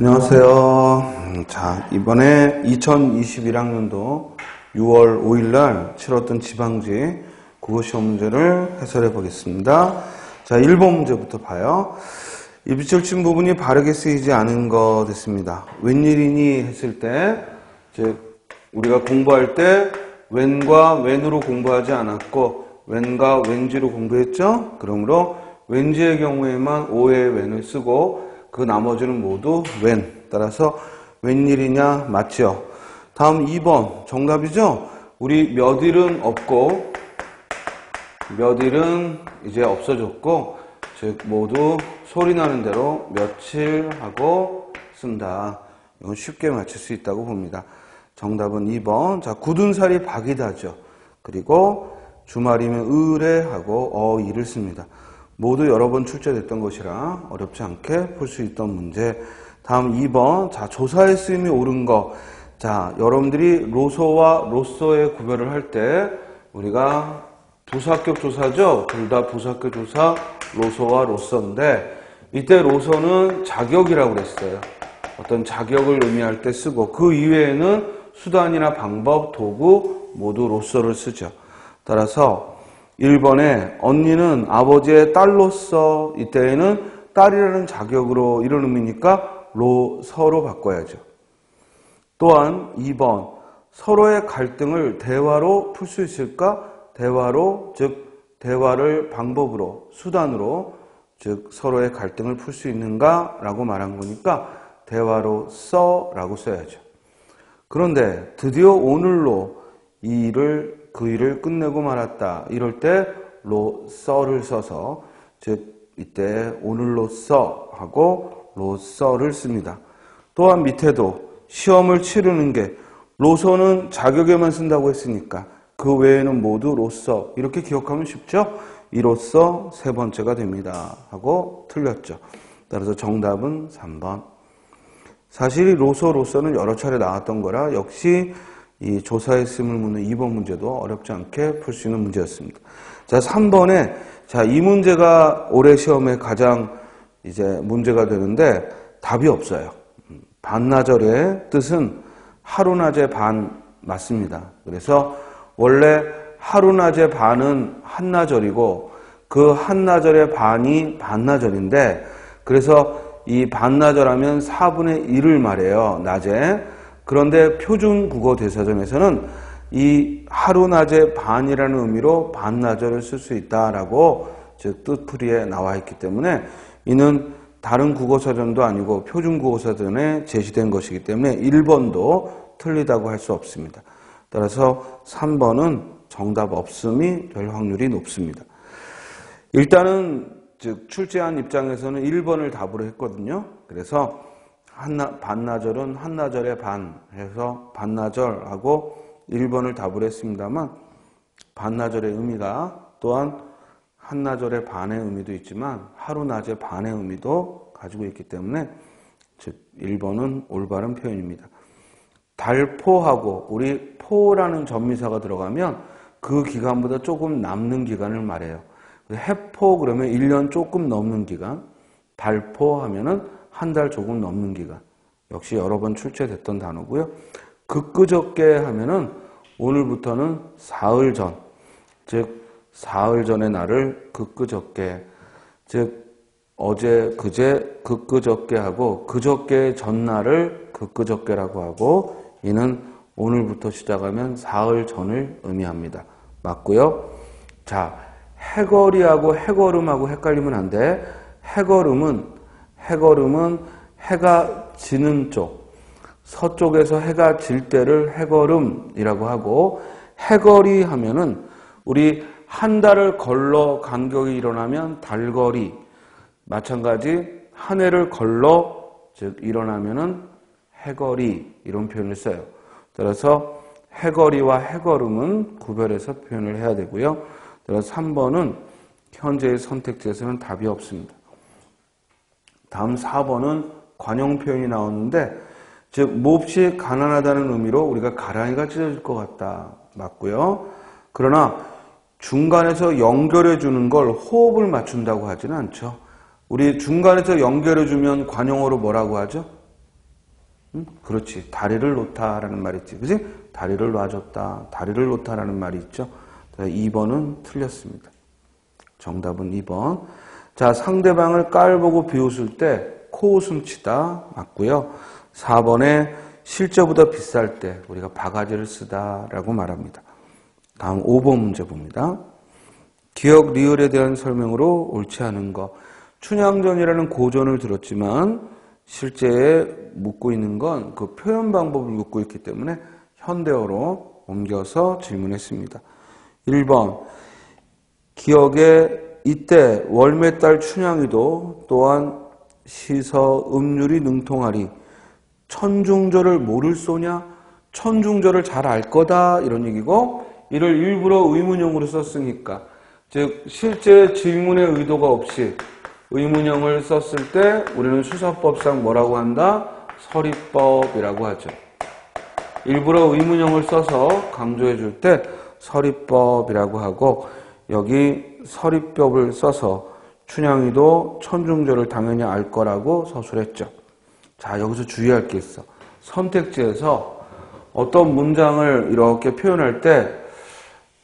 안녕하세요. 자, 이번에 2021학년도 6월 5일날 치렀던 지방지 국어시험 문제를 해설해 보겠습니다. 자, 1번 문제부터 봐요. 이 빗줄 친 부분이 바르게 쓰이지 않은 거 됐습니다. 웬일이니 했을 때, 이제 우리가 공부할 때 웬과 웬으로 공부하지 않았고 웬과 왠지로 공부했죠? 그러므로 왠지의 경우에만 오의 웬을 쓰고 그 나머지는 모두 웬. 따라서 웬일이냐 맞죠? 다음 2번 정답이죠? 우리 몇일은 없고 몇일은 이제 없어졌고 즉 모두 소리 나는 대로 며칠 하고 쓴다. 이건 쉽게 맞출 수 있다고 봅니다. 정답은 2번. 자, 굳은 살이 박이다죠. 그리고 주말이면 의뢰하고 어이를 씁니다. 모두 여러 번 출제됐던 것이라 어렵지 않게 풀 수 있던 문제. 다음 2번. 자, 조사의 쓰임이 옳은 거. 자, 여러분들이 로소와 로서의 구별을 할 때 우리가 부사격 조사죠. 둘 다 부사격 조사 로소와 로서인데 이때 로서는 자격이라고 그랬어요. 어떤 자격을 의미할 때 쓰고 그 이외에는 수단이나 방법, 도구 모두 로서를 쓰죠. 따라서 1번에 언니는 아버지의 딸로서 이때에는 딸이라는 자격으로 이런 의미니까 로서로 바꿔야죠. 또한 2번 서로의 갈등을 대화로 풀 수 있을까? 대화로, 즉 대화를 방법으로, 수단으로, 즉 서로의 갈등을 풀 수 있는가? 라고 말한 거니까 대화로 써라고 써야죠. 그런데 드디어 오늘로 이 일을 그 일을 끝내고 말았다. 이럴 때 로서를 써서 즉 이때 오늘로써 하고 로서를 씁니다. 또한 밑에도 시험을 치르는 게 로서는 자격에만 쓴다고 했으니까 그 외에는 모두 로서 이렇게 기억하면 쉽죠? 이로써 세 번째가 됩니다. 하고 틀렸죠. 따라서 정답은 3번. 사실 이 로서는 여러 차례 나왔던 거라 역시 이 조사의 쓰임을 묻는 2번 문제도 어렵지 않게 풀 수 있는 문제였습니다. 자, 3번에 자, 이 문제가 올해 시험에 가장 이제 문제가 되는데 답이 없어요. 반나절의 뜻은 하루낮의 반 맞습니다. 그래서 원래 하루낮의 반은 한나절이고 그 한나절의 반이 반나절인데 그래서 이 반나절 하면 4분의 1을 말해요. 낮에. 그런데 표준 국어 대사전에서는 이 하루낮의 반이라는 의미로 반나절을 쓸 수 있다라고 즉 뜻풀이에 나와 있기 때문에 이는 다른 국어사전도 아니고 표준 국어사전에 제시된 것이기 때문에 1번도 틀리다고 할 수 없습니다. 따라서 3번은 정답 없음이 될 확률이 높습니다. 일단은 즉 출제한 입장에서는 1번을 답으로 했거든요. 그래서 반나절은 한나절의 반 해서 반나절하고 1번을 답을 했습니다만 반나절의 의미가 또한 한나절의 반의 의미도 있지만 하루낮의 반의 의미도 가지고 있기 때문에 즉 1번은 올바른 표현입니다. 달포하고 우리 포라는 전미사가 들어가면 그 기간보다 조금 남는 기간을 말해요. 해포 그러면 1년 조금 넘는 기간, 달포 하면은 한 달 조금 넘는 기간. 역시 여러 번 출제됐던 단어고요. 그끄저께 하면은 오늘부터는 사흘 전, 즉 사흘 전의 날을 그끄저께, 즉 어제 그제 그끄저께 하고 그저께 전날을 그끄저께라고 하고 이는 오늘부터 시작하면 사흘 전을 의미합니다. 맞고요. 자, 해거리하고 해거름하고 헷갈리면 안 돼. 해거름은 해가 지는 쪽, 서쪽에서 해가 질 때를 해거름이라고 하고 해거리 하면은 우리 한 달을 걸러 간격이 일어나면 달거리, 마찬가지 한 해를 걸러 즉 일어나면은 해거리 이런 표현을 써요. 따라서 해거리와 해거름은 구별해서 표현을 해야 되고요. 따라서 3번은 현재의 선택지에서는 답이 없습니다. 다음 4번은 관용 표현이 나오는데 즉 몹시 가난하다는 의미로 우리가 가랑이가 찢어질 것 같다. 맞고요. 그러나 중간에서 연결해 주는 걸 호흡을 맞춘다고 하지는 않죠. 우리 중간에서 연결해 주면 관용어로 뭐라고 하죠? 그렇지. 다리를 놓다라는 말이 있지. 그지? 다리를 놔줬다. 다리를 놓다라는 말이 있죠. 2번은 틀렸습니다. 정답은 2번. 자, 상대방을 깔보고 비웃을 때 코웃음 치다 맞고요. 4번에 실제보다 비쌀 때 우리가 바가지를 쓰다라고 말합니다. 다음 5번 문제 봅니다. 기억 리을에 대한 설명으로 옳지 않은 거. 춘향전이라는 고전을 들었지만 실제에 묻고 있는 건 그 표현 방법을 묻고 있기 때문에 현대어로 옮겨서 질문했습니다. 1번 기억에 이때 월매딸 춘향이도 또한 시서 음률이 능통하리 천중절을 모를 소냐? 천중절을 잘 알 거다 이런 얘기고 이를 일부러 의문형으로 썼으니까 즉 실제 질문의 의도가 없이 의문형을 썼을 때 우리는 수사법상 뭐라고 한다? 서리법이라고 하죠. 일부러 의문형을 써서 강조해 줄 때 서리법이라고 하고 여기 서리법을 써서 춘향이도 천중절을 당연히 알 거라고 서술했죠. 자, 여기서 주의할 게 있어. 선택지에서 어떤 문장을 이렇게 표현할 때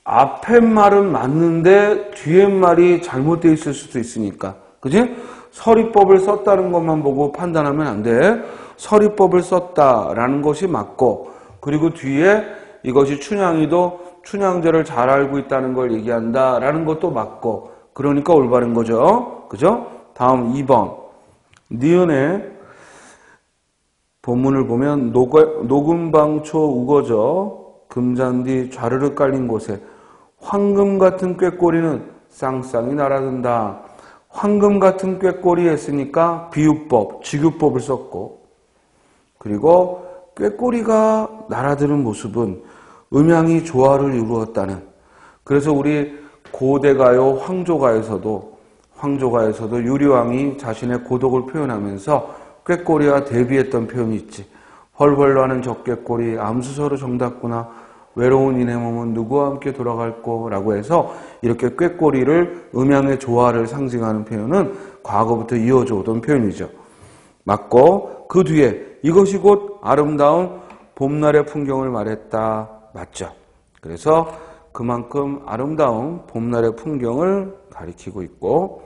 앞에 말은 맞는데 뒤에 말이 잘못되어 있을 수도 있으니까. 그지? 서리법을 썼다는 것만 보고 판단하면 안 돼. 서리법을 썼다라는 것이 맞고 그리고 뒤에 이것이 춘향이도 춘향제를 잘 알고 있다는 걸 얘기한다라는 것도 맞고 그러니까 올바른 거죠. 그죠? 다음 2번. 니은의 본문을 보면 녹음방초 우거져 금잔디 좌르르 깔린 곳에 황금 같은 꾀꼬리는 쌍쌍이 날아든다. 황금 같은 꾀꼬리 했으니까 비유법, 직유법을 썼고 그리고 꾀꼬리가 날아드는 모습은 음양이 조화를 이루었다는 그래서 우리 고대가요 황조가에서도 유리왕이 자신의 고독을 표현하면서 꾀꼬리와 대비했던 표현이 있지. 헐헐 나는 저 꾀꼬리 암수서로 정답구나. 외로운 이내 몸은 누구와 함께 돌아갈꼬 라고 해서 이렇게 꾀꼬리를 음양의 조화를 상징하는 표현은 과거부터 이어져 오던 표현이죠. 맞고 그 뒤에 이것이 곧 아름다운 봄날의 풍경을 말했다. 맞죠. 그래서 그만큼 아름다운 봄날의 풍경을 가리키고 있고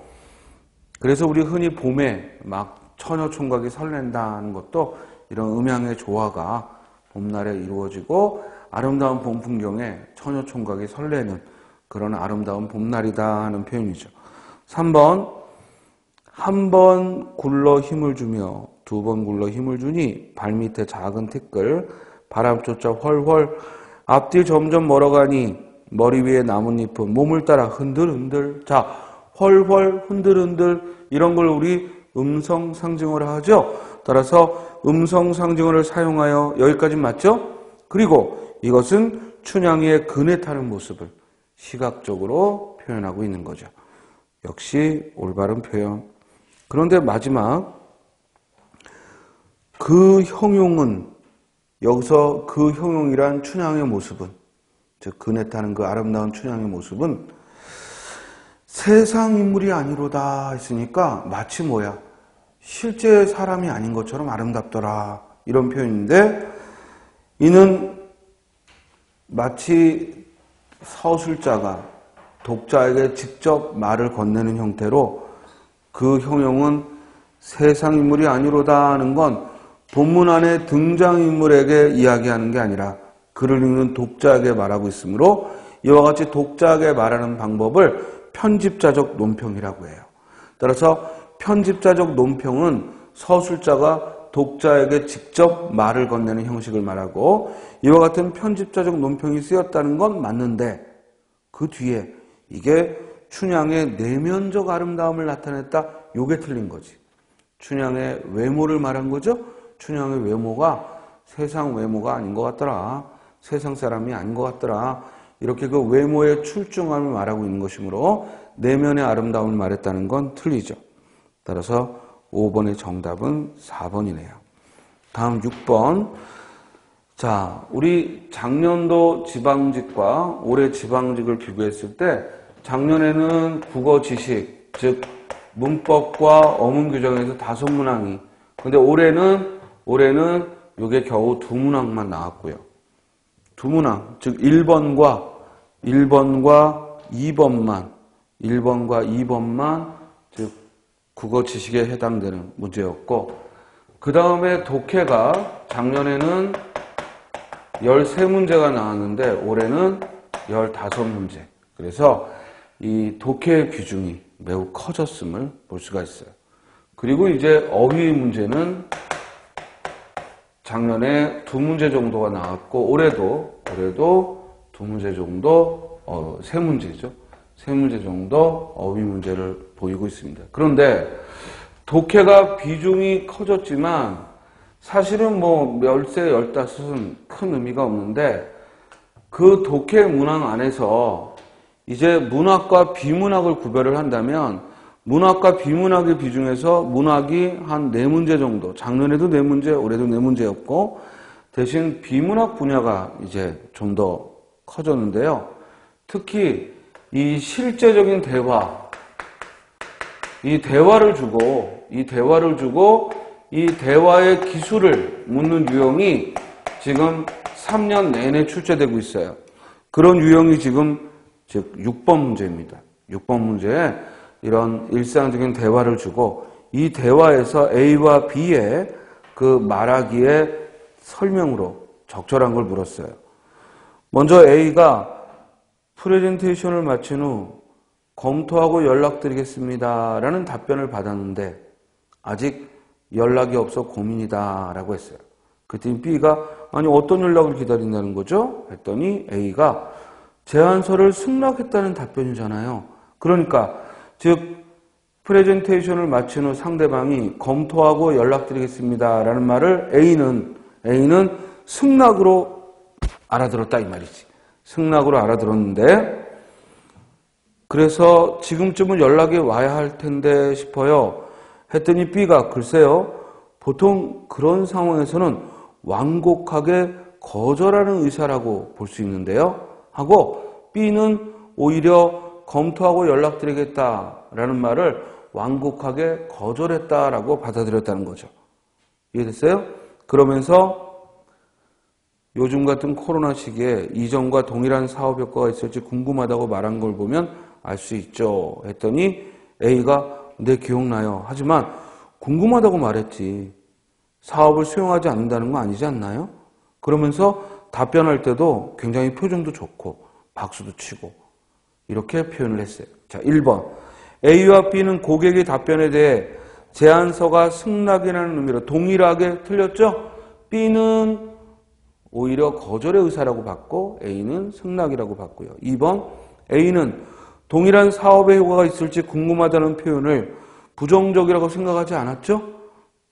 그래서 우리 흔히 봄에 막 처녀총각이 설렌다는 것도 이런 음양의 조화가 봄날에 이루어지고 아름다운 봄 풍경에 처녀총각이 설레는 그런 아름다운 봄날이다 하는 표현이죠. 3번 한 번 굴러 힘을 주며 두 번 굴러 힘을 주니 발밑에 작은 티끌 바람 쫓아 훨훨 앞뒤 점점 멀어가니 머리 위에 나뭇잎은 몸을 따라 흔들흔들 자 훨훨 흔들흔들 이런 걸 우리 음성 상징어를 하죠. 따라서 음성 상징어를 사용하여 여기까지 맞죠? 그리고 이것은 춘향이의 그네 타는 모습을 시각적으로 표현하고 있는 거죠. 역시 올바른 표현. 그런데 마지막 그 형용은 여기서 그 형용이란 춘향의 모습은 즉 그네 타는 그 아름다운 춘향의 모습은 세상 인물이 아니로다 했으니까 마치 뭐야 실제 사람이 아닌 것처럼 아름답더라 이런 표현인데 이는 마치 서술자가 독자에게 직접 말을 건네는 형태로 그 형용은 세상 인물이 아니로다 하는 건 본문 안에 등장인물에게 이야기하는 게 아니라 글을 읽는 독자에게 말하고 있으므로 이와 같이 독자에게 말하는 방법을 편집자적 논평이라고 해요. 따라서 편집자적 논평은 서술자가 독자에게 직접 말을 건네는 형식을 말하고 이와 같은 편집자적 논평이 쓰였다는 건 맞는데 그 뒤에 이게 춘향의 내면적 아름다움을 나타냈다. 요게 틀린 거지. 춘향의 외모를 말한 거죠. 춘향의 외모가 세상 외모가 아닌 것 같더라. 세상 사람이 아닌 것 같더라. 이렇게 그 외모의 출중함을 말하고 있는 것이므로 내면의 아름다움을 말했다는 건 틀리죠. 따라서 5번의 정답은 4번이네요. 다음 6번. 자, 우리 작년도 지방직과 올해 지방직을 비교했을 때 작년에는 국어 지식, 즉 문법과 어문 규정에서 5문항이 근데 올해는 요게 겨우 두 문항만 나왔고요. 두 문항, 즉 1번과 2번만 즉 국어 지식에 해당되는 문제였고, 그 다음에 독해가 작년에는 13문제가 나왔는데 올해는 15문제. 그래서 이 독해의 비중이 매우 커졌음을 볼 수가 있어요. 그리고 이제 어휘 문제는 작년에 2문제 정도가 나왔고, 올해도 2문제 정도, 3문제죠. 3문제 정도 어휘 문제를 보이고 있습니다. 그런데 독해가 비중이 커졌지만 사실은 뭐 13, 15은 큰 의미가 없는데, 그 독해 문항 안에서 이제 문학과 비문학을 구별을 한다면 문학과 비문학의 비중에서 문학이 한 4문제 정도, 작년에도 4문제, 올해도 4문제였고, 대신 비문학 분야가 이제 좀 더 커졌는데요. 특히 이 실제적인 대화, 이 대화를 주고 이 대화의 기술을 묻는 유형이 지금 3년 내내 출제되고 있어요. 그런 유형이 지금 즉 6번 문제입니다. 6번 문제에 이런 일상적인 대화를 주고 이 대화에서 A와 B의 그 말하기의 설명으로 적절한 걸 물었어요. 먼저 A가 프레젠테이션을 마친 후 검토하고 연락드리겠습니다 라는 답변을 받았는데 아직 연락이 없어 고민이다 라고 했어요. 그랬더니 B가 아니 어떤 연락을 기다린다는 거죠? 했더니 A가 제안서를 승낙했다는 답변이잖아요. 그러니까 즉 프레젠테이션을 마친 후 상대방이 검토하고 연락드리겠습니다 라는 말을 A는 승낙으로 알아들었다 이 말이지. 승낙으로 알아들었는데 그래서 지금쯤은 연락이 와야 할 텐데 싶어요. 했더니 B가 글쎄요. 보통 그런 상황에서는 완곡하게 거절하는 의사라고 볼 수 있는데요. 하고 B는 오히려 검토하고 연락드리겠다라는 말을 완곡하게 거절했다라고 받아들였다는 거죠. 이해됐어요? 그러면서 요즘 같은 코로나 시기에 이전과 동일한 사업 효과가 있을지 궁금하다고 말한 걸 보면 알 수 있죠. 했더니 A가 네 기억나요. 하지만 궁금하다고 말했지. 사업을 수용하지 않는다는 거 아니지 않나요? 그러면서 답변할 때도 굉장히 표정도 좋고 박수도 치고 이렇게 표현을 했어요. 자, 1번. A와 B는 고객의 답변에 대해 제안서가 승낙이라는 의미로 동일하게 틀렸죠? B는 오히려 거절의 의사라고 받고 A는 승낙이라고 받고요. 2번. A는 동일한 사업의 효과가 있을지 궁금하다는 표현을 부정적이라고 생각하지 않았죠?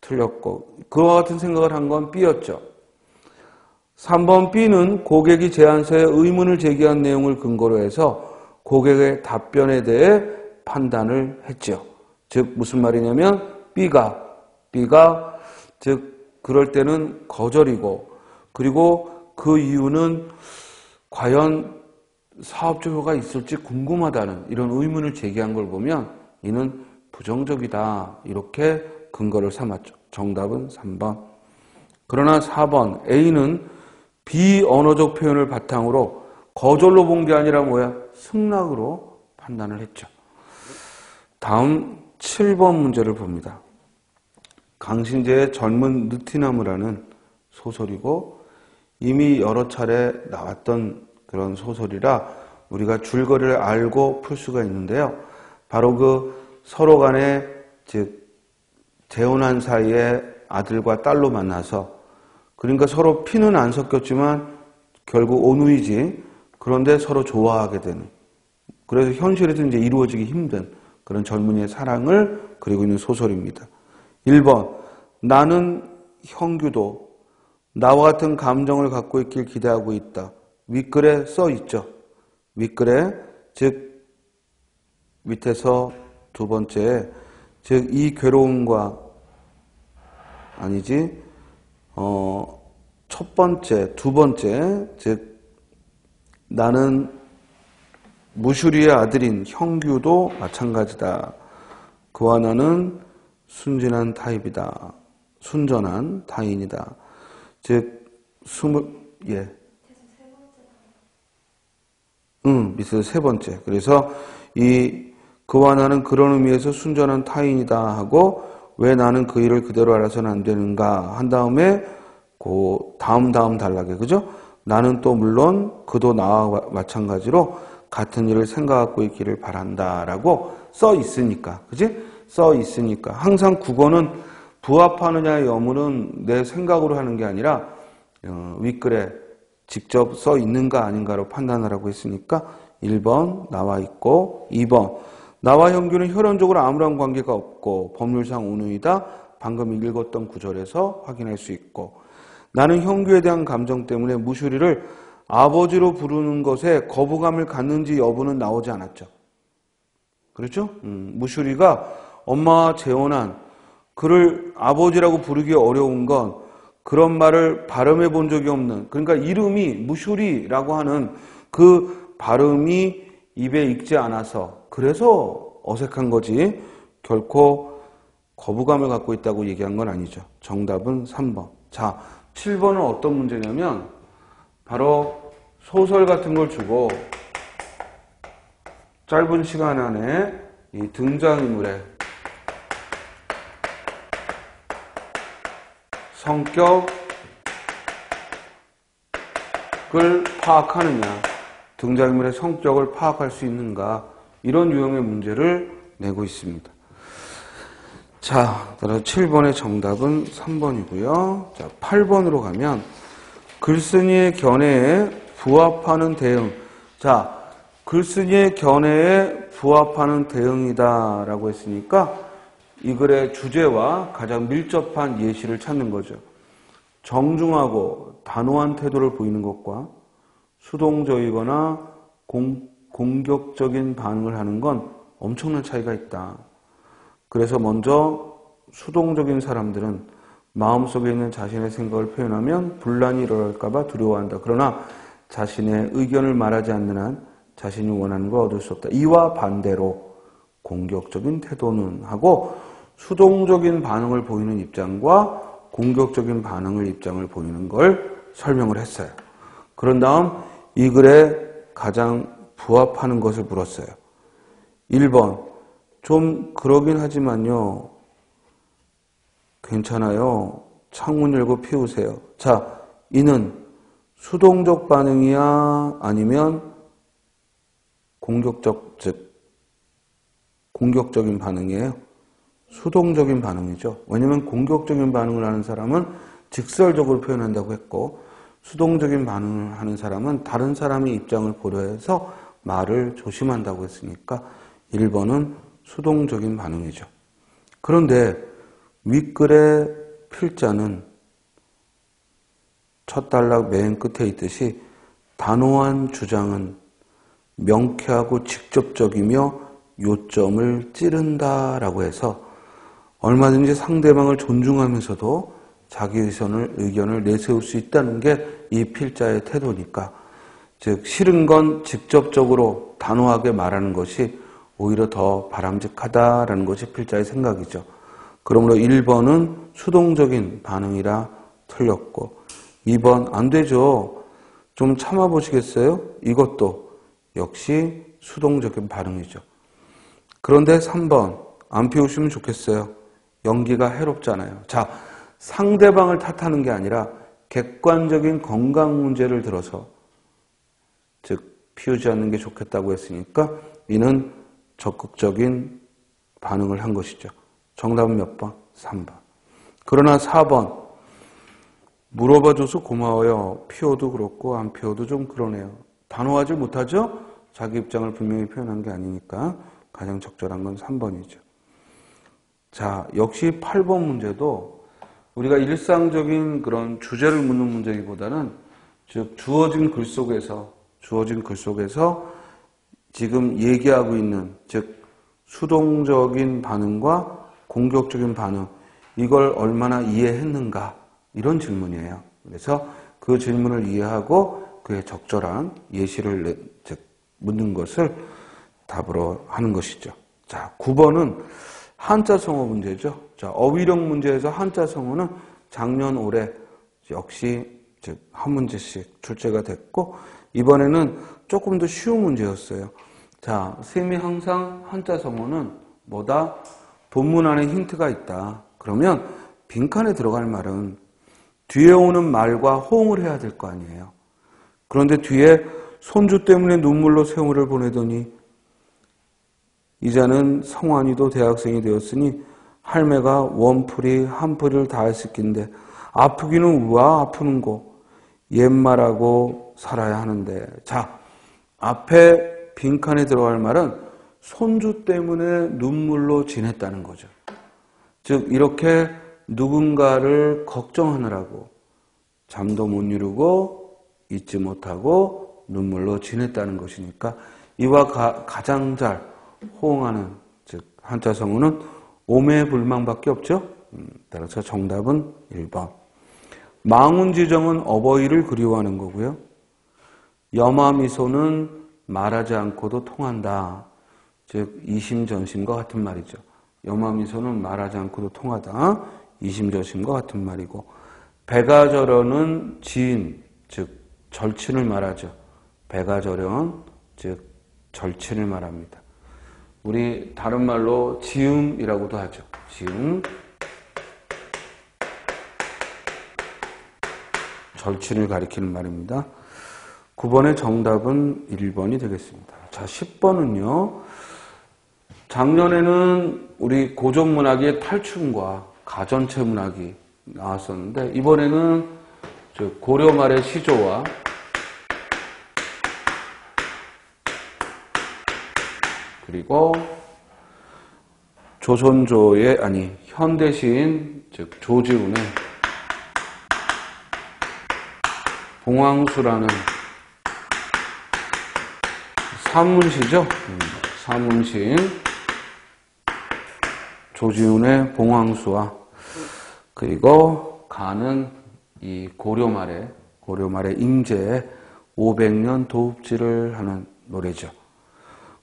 틀렸고 그와 같은 생각을 한 건 B였죠. 3번 B는 고객이 제안서에 의문을 제기한 내용을 근거로 해서 고객의 답변에 대해 판단을 했죠. 즉 무슨 말이냐면 B가 즉 그럴 때는 거절이고 그리고 그 이유는 과연 사업적 효과가 있을지 궁금하다는 이런 의문을 제기한 걸 보면 이는 부정적이다 이렇게 근거를 삼았죠. 정답은 3번. 그러나 4번 A는 비언어적 표현을 바탕으로 거절로 본 게 아니라 뭐야? 승낙으로 판단을 했죠. 다음 7번 문제를 봅니다. 강신재의 젊은 느티나무라는 소설이고 이미 여러 차례 나왔던 그런 소설이라 우리가 줄거리를 알고 풀 수가 있는데요. 바로 그 서로 간에 즉 재혼한 사이에 아들과 딸로 만나서 그러니까 서로 피는 안 섞였지만 결국 온누이지. 그런데 서로 좋아하게 되는. 그래서 현실에서 이제 이루어지기 힘든 그런 젊은이의 사랑을 그리고 있는 소설입니다. 1번. 나는 형규도 나와 같은 감정을 갖고 있길 기대하고 있다. 윗글에 써 있죠. 윗글에 즉 밑에서 두 번째 즉 이 괴로움과 아니지 첫 번째 두 번째 즉 나는 무슈리의 아들인 형규도 마찬가지다. 그와 나는 순진한 타입이다. 순전한 타인이다. 즉, 예. 밑에서 세 번째. 그래서 그와 나는 그런 의미에서 순전한 타인이다 하고 왜 나는 그 일을 그대로 알아서는 안 되는가 한 다음에 그 다음 단락에 그죠? 나는 또 물론 그도 나와 마찬가지로 같은 일을 생각하고 있기를 바란다라고 써 있으니까, 그지? 써 있으니까 항상 국어는 부합하느냐의 여부는 내 생각으로 하는 게 아니라 윗글에 직접 써 있는가 아닌가로 판단하라고 했으니까 1번 나와 있고 2번 나와 형규는 혈연적으로 아무런 관계가 없고 법률상 운운이다. 방금 읽었던 구절에서 확인할 수 있고 나는 형규에 대한 감정 때문에 무슈리를 아버지로 부르는 것에 거부감을 갖는지 여부는 나오지 않았죠. 그렇죠? 무슈리가 엄마와 재혼한 그를 아버지라고 부르기 어려운 건 그런 말을 발음해 본 적이 없는, 그러니까 이름이 무슈리라고 하는 그 발음이 입에 익지 않아서 그래서 어색한 거지 결코 거부감을 갖고 있다고 얘기한 건 아니죠. 정답은 3번. 자, 7번은 어떤 문제냐면 바로 소설 같은 걸 주고 짧은 시간 안에 이 등장인물의 성격을 파악하느냐, 등장인물의 성격을 파악할 수 있는가, 이런 유형의 문제를 내고 있습니다. 자, 따라서 7번의 정답은 3번이고요. 자, 8번으로 가면 글쓴이의 견해에 부합하는 대응. 자, 글쓴이의 견해에 부합하는 대응이다라고 했으니까 이 글의 주제와 가장 밀접한 예시를 찾는 거죠. 정중하고 단호한 태도를 보이는 것과 수동적이거나 공격적인 반응을 하는 건 엄청난 차이가 있다. 그래서 먼저 수동적인 사람들은 마음속에 있는 자신의 생각을 표현하면 분란이 일어날까봐 두려워한다. 그러나 자신의 의견을 말하지 않는 한 자신이 원하는 걸 얻을 수 없다. 이와 반대로 공격적인 태도는 하고 수동적인 반응을 보이는 입장과 공격적인 입장을 보이는 걸 설명을 했어요. 그런 다음 이 글에 가장 부합하는 것을 물었어요. 1번, 좀 그러긴 하지만요. 괜찮아요. 창문 열고 피우세요. 자, 이는 수동적 반응이야? 아니면 공격적인 반응이에요? 수동적인 반응이죠. 왜냐하면 공격적인 반응을 하는 사람은 직설적으로 표현한다고 했고 수동적인 반응을 하는 사람은 다른 사람의 입장을 고려해서 말을 조심한다고 했으니까 1번은 수동적인 반응이죠. 그런데 윗글의 필자는 첫 단락 맨 끝에 있듯이 단호한 주장은 명쾌하고 직접적이며 요점을 찌른다라고 해서 얼마든지 상대방을 존중하면서도 자기 의견을 내세울 수 있다는 게 이 필자의 태도니까, 즉 싫은 건 직접적으로 단호하게 말하는 것이 오히려 더 바람직하다라는 것이 필자의 생각이죠. 그러므로 1번은 수동적인 반응이라 틀렸고 2번 안 되죠. 좀 참아보시겠어요? 이것도 역시 수동적인 반응이죠. 그런데 3번 안 피우시면 좋겠어요. 연기가 해롭잖아요. 자, 상대방을 탓하는 게 아니라 객관적인 건강 문제를 들어서 즉 피우지 않는 게 좋겠다고 했으니까 이는 적극적인 반응을 한 것이죠. 정답은 몇 번? 3번. 그러나 4번 물어봐줘서 고마워요. 피워도 그렇고 안 피워도 좀 그러네요. 단호하지 못하죠? 자기 입장을 분명히 표현한 게 아니니까 가장 적절한 건 3번이죠. 자, 역시 8번 문제도 우리가 일상적인 그런 주제를 묻는 문제이보다는 즉 주어진 글 속에서 지금 얘기하고 있는 즉 수동적인 반응과 공격적인 반응, 이걸 얼마나 이해했는가, 이런 질문이에요. 그래서 그 질문을 이해하고 그에 적절한 예시를 묻는 것을 답으로 하는 것이죠. 자, 9번은 한자 성어 문제죠. 자, 어휘력 문제에서 한자 성어는 작년 올해 역시 즉 한 문제씩 출제가 됐고, 이번에는 조금 더 쉬운 문제였어요. 자, 선생님이 항상 한자 성어는 뭐다? 본문 안에 힌트가 있다. 그러면 빈칸에 들어갈 말은 뒤에 오는 말과 호응을 해야 될 거 아니에요. 그런데 뒤에 손주 때문에 눈물로 세월을 보내더니 이제는 성환이도 대학생이 되었으니 할매가 원풀이 한풀이를 다 했을 낀데 아프기는 우와 아프는고 옛말하고 살아야 하는데. 자, 앞에 빈칸에 들어갈 말은 손주 때문에 눈물로 지냈다는 거죠. 즉 이렇게 누군가를 걱정하느라고 잠도 못 이루고 잊지 못하고 눈물로 지냈다는 것이니까 이와 가장 잘 호응하는 즉 한자 성어는 오매불망밖에 없죠. 따라서 정답은 1번. 망운지정은 어버이를 그리워하는 거고요. 염화미소는 말하지 않고도 통한다. 즉 이심전심과 같은 말이죠. 염화미소는 말하지 않고도 통하다. 이심전심과 같은 말이고, 배가절연은 지인, 즉 절친을 말하죠. 배가절연, 즉 절친을 말합니다. 우리 다른 말로 지음이라고도 하죠. 지음. 절친을 가리키는 말입니다. 9번의 정답은 1번이 되겠습니다. 자, 10번은요. 작년에는 우리 고전문학의 탈춤과 가전체 문학이 나왔었는데, 이번에는 고려 말의 시조와 그리고 조선조의 현대시인 즉 조지훈의 봉황수라는 산문시죠. 산문시인 조지훈의 봉황수와 그리고 가는 이 고려 말의 임제의 500년 도읍지를 하는 노래죠.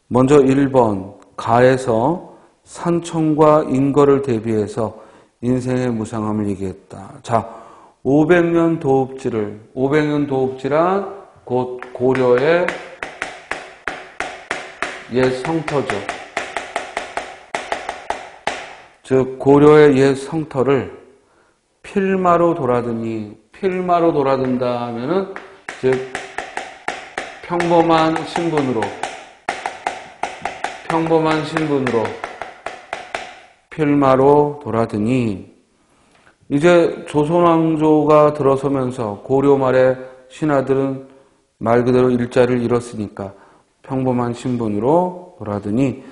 먼저 1번 가에서 산청과 인거를 대비해서 인생의 무상함을 얘기했다. 자, 500년 도읍지란 곧 고려의 옛 성터죠. 즉 고려의 옛 성터를 필마로 돌아든다 하면은 즉 평범한 신분으로 필마로 돌아드니, 이제 조선왕조가 들어서면서 고려 말의 신하들은 말 그대로 일자를 잃었으니까 평범한 신분으로 돌아드니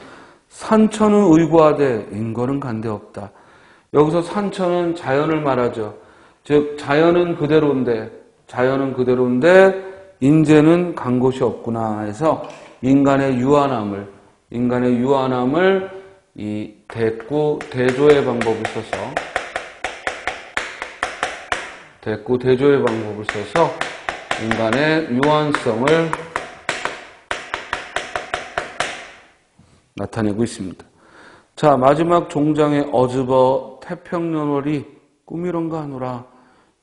산천은 의구하되 인거는 간데 없다. 여기서 산천은 자연을 말하죠. 즉 자연은 그대로인데 인재는 간 곳이 없구나 해서 인간의 유한함을 이 대꾸 대조의 방법을 써서 인간의 유한성을 나타내고 있습니다. 자, 마지막 종장의 어즈버 태평연월이 꿈이런가 하노라.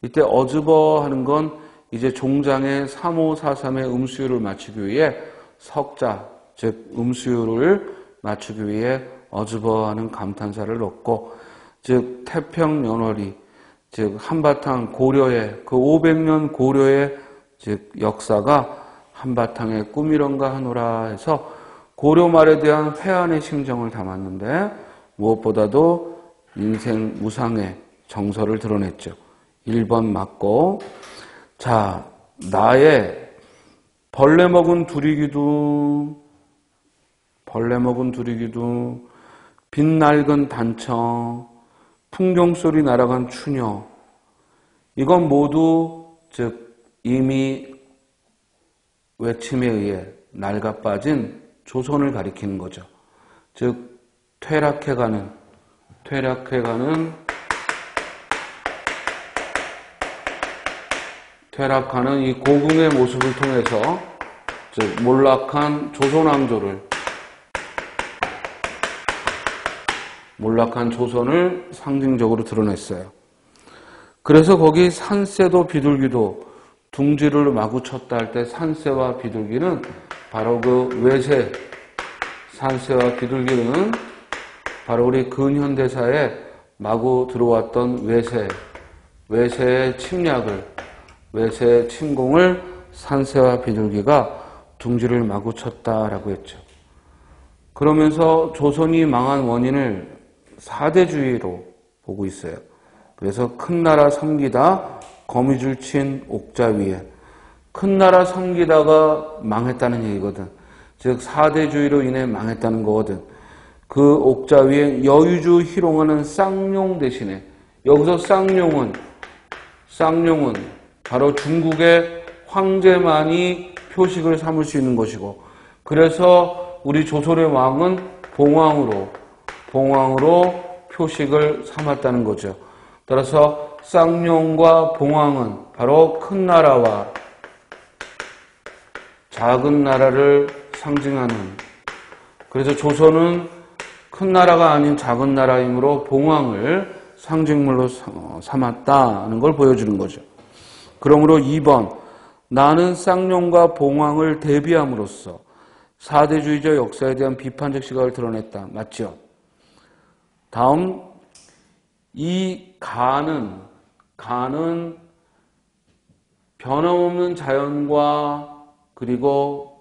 이때 어즈버 하는 건 이제 종장의 3543의 음수율을 맞추기 위해 석자, 즉 음수율을 맞추기 위해 어즈버 하는 감탄사를 넣고, 즉 태평연월이 즉 한바탕 고려의 그 500년 고려의 즉 역사가 한바탕의 꿈이런가 하노라 해서 고려 말에 대한 회한의 심정을 담았는데 무엇보다도 인생 무상의 정서를 드러냈죠. 1번 맞고, 자, 나의 벌레 먹은 두리기도 빛낡은 단청 풍경소리 날아간 추녀, 이건 모두 즉 이미 외침에 의해 낡아빠진 조선을 가리키는 거죠. 즉 퇴락해가는 이 고궁의 모습을 통해서 즉 몰락한 조선을 상징적으로 드러냈어요. 그래서 거기 산새도 비둘기도 둥지를 마구 쳤다 할 때 산새와 비둘기는 바로 그 외세, 산새와 비둘기는 바로 우리 근현대사에 마구 들어왔던 외세의 침략을, 외세의 침공을 산새와 비둘기가 둥지를 마구 쳤다라고 했죠. 그러면서 조선이 망한 원인을 사대주의로 보고 있어요. 그래서 큰 나라 섬기다 거미줄 친 옥자 위에, 큰 나라 섬기다가 망했다는 얘기거든. 즉 사대주의로 인해 망했다는 거거든. 그 옥자 위에 여유주 희롱하는 쌍용 대신에, 여기서 쌍용은 바로 중국의 황제만이 표식을 삼을 수 있는 것이고, 그래서 우리 조선의 왕은 봉황으로 표식을 삼았다는 거죠. 따라서 쌍용과 봉황은 바로 큰 나라와 작은 나라를 상징하는, 그래서 조선은 큰 나라가 아닌 작은 나라이므로 봉황을 상징물로 삼았다는 걸 보여주는 거죠. 그러므로 2번, 나는 쌍용과 봉황을 대비함으로써 사대주의적 역사에 대한 비판적 시각을 드러냈다. 맞죠? 다음, 이 가는 변함없는 자연과 그리고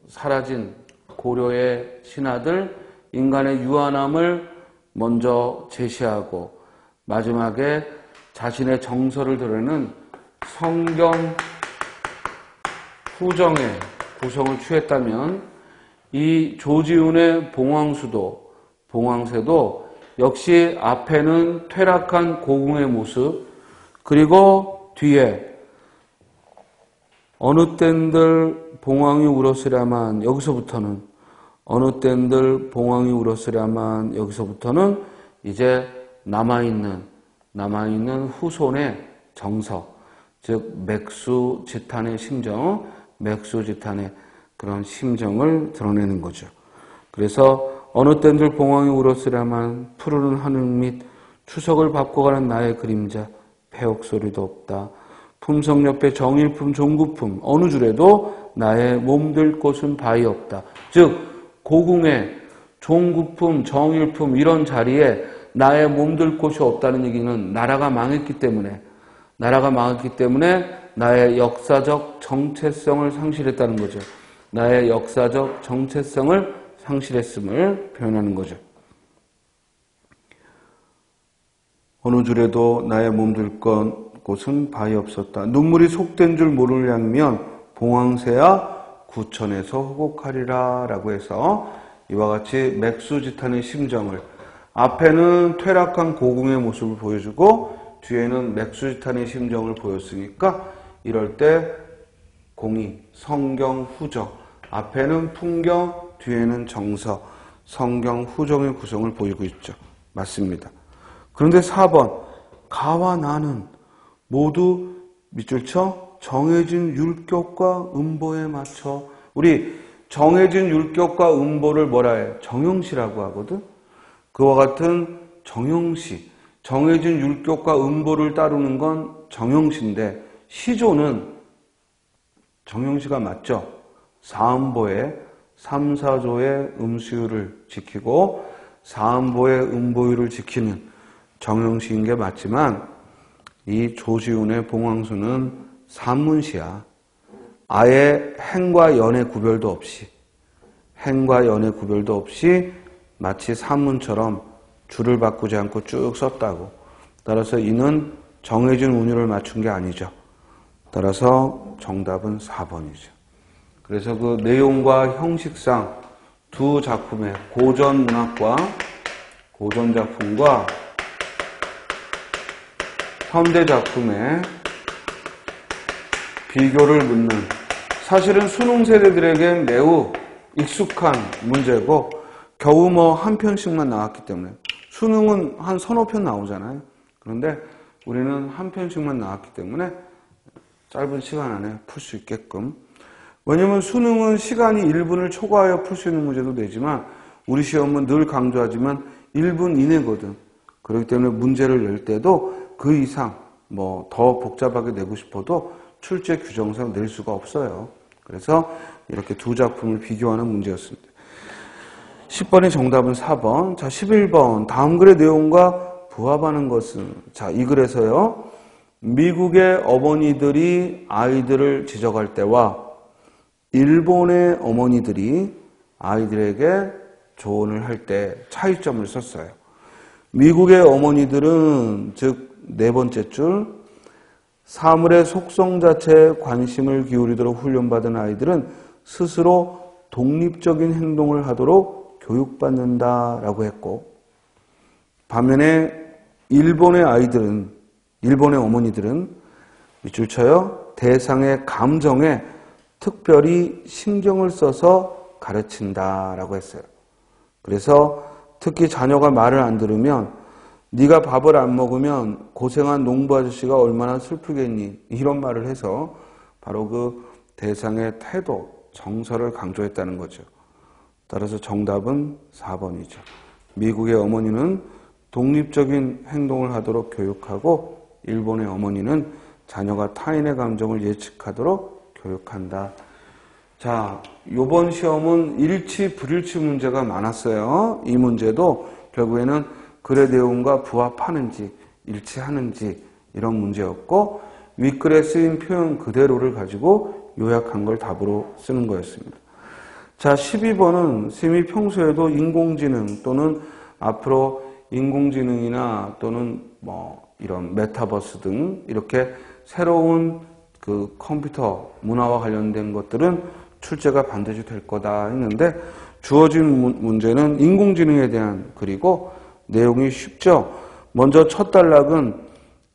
사라진 고려의 신하들, 인간의 유한함을 먼저 제시하고 마지막에 자신의 정서를 드러내는 성경 후정의 구성을 취했다면, 이 조지훈의 봉황새도 역시 앞에는 퇴락한 고궁의 모습, 그리고 뒤에 어느 땐들 봉황이 울었으랴만, 여기서부터는 이제 남아있는 후손의 정서, 즉 맥수지탄의 심정, 맥수지탄의 그런 심정을 드러내는 거죠. 그래서 어느 땐들 봉황이 울었으랴만, 푸르른 하늘 및 추석을 바꿔가는 나의 그림자, 폐옥 소리도 없다. 품성 옆에 정일품, 종구품, 어느 줄에도 나의 몸들 곳은 바위 없다. 즉 고궁의 종구품, 정일품 이런 자리에 나의 몸들 곳이 없다는 얘기는 나라가 망했기 때문에 나의 역사적 정체성을 상실했다는 거죠. 나의 역사적 정체성을 상실했음을 표현하는 거죠. 어느 줄에도 나의 몸들 곳은 바위 없었다. 눈물이 속된 줄 모를 양면 봉황새야 구천에서 호곡하리라 라고 해서 이와 같이 맥수지탄의 심정을, 앞에는 퇴락한 고궁의 모습을 보여주고 뒤에는 맥수지탄의 심정을 보였으니까 이럴 때 공의, 성경 후정, 앞에는 풍경, 뒤에는 정서, 성경 후정의 구성을 보이고 있죠. 맞습니다. 그런데 4번, 가와 나는 모두 밑줄 쳐 정해진 율격과 음보에 맞춰. 우리 정해진 율격과 음보를 뭐라 해? 정형시라고 하거든. 그와 같은 정형시, 정해진 율격과 음보를 따르는 건 정형시인데, 시조는 정형시가 맞죠. 사음보의 3, 4조의 음수율을 지키고 사음보의 음보율을 지키는 정형시인 게 맞지만, 이 조지훈의 봉황수는 산문시야. 아예 행과 연의 구별도 없이 마치 산문처럼 줄을 바꾸지 않고 쭉 썼다고. 따라서 이는 정해진 운율을 맞춘 게 아니죠. 따라서 정답은 4번이죠. 그래서 그 내용과 형식상 두 작품의 고전 문학과 고전 작품과 현대 작품의 비교를 묻는, 사실은 수능 세대들에겐 매우 익숙한 문제고 겨우 한 편씩만 나왔기 때문에, 수능은 한 서너 편 나오잖아요. 그런데 우리는 한 편씩만 나왔기 때문에 짧은 시간 안에 풀 수 있게끔. 왜냐면 수능은 시간이 1분을 초과하여 풀 수 있는 문제도 되지만 우리 시험은 늘 강조하지만 1분 이내거든. 그렇기 때문에 문제를 낼 때도 그 이상 뭐 더 복잡하게 내고 싶어도 출제 규정상 낼 수가 없어요. 그래서 이렇게 두 작품을 비교하는 문제였습니다. 10번의 정답은 4번. 자, 11번. 다음 글의 내용과 부합하는 것은? 자, 이 글에서요. 미국의 어머니들이 아이들을 지적할 때와 일본의 어머니들이 아이들에게 조언을 할 때 차이점을 썼어요. 미국의 어머니들은, 즉 네 번째 줄, 사물의 속성 자체에 관심을 기울이도록 훈련받은 아이들은 스스로 독립적인 행동을 하도록 교육받는다라고 했고, 반면에 일본의 아이들은, 일본의 어머니들은 밑줄 쳐요. 대상의 감정에 특별히 신경을 써서 가르친다라고 했어요. 그래서 특히 자녀가 말을 안 들으면 네가 밥을 안 먹으면 고생한 농부 아저씨가 얼마나 슬프겠니? 이런 말을 해서 바로 그 대상의 태도, 정서를 강조했다는 거죠. 따라서 정답은 4번이죠. 미국의 어머니는 독립적인 행동을 하도록 교육하고 일본의 어머니는 자녀가 타인의 감정을 예측하도록 교육한다. 자, 이번 시험은 일치, 불일치 문제가 많았어요. 이 문제도 결국에는 글의 내용과 부합하는지, 일치하는지 이런 문제였고, 윗글에 쓰인 표현 그대로를 가지고 요약한 걸 답으로 쓰는 거였습니다. 자, 12번은 쌤이 평소에도 인공지능 또는 앞으로 인공지능이나 또는 뭐 이런 메타버스 등 이렇게 새로운 그 컴퓨터 문화와 관련된 것들은 출제가 반드시 될 거다 했는데, 주어진 문제는 인공지능에 대한 글이고 내용이 쉽죠. 먼저 첫 단락은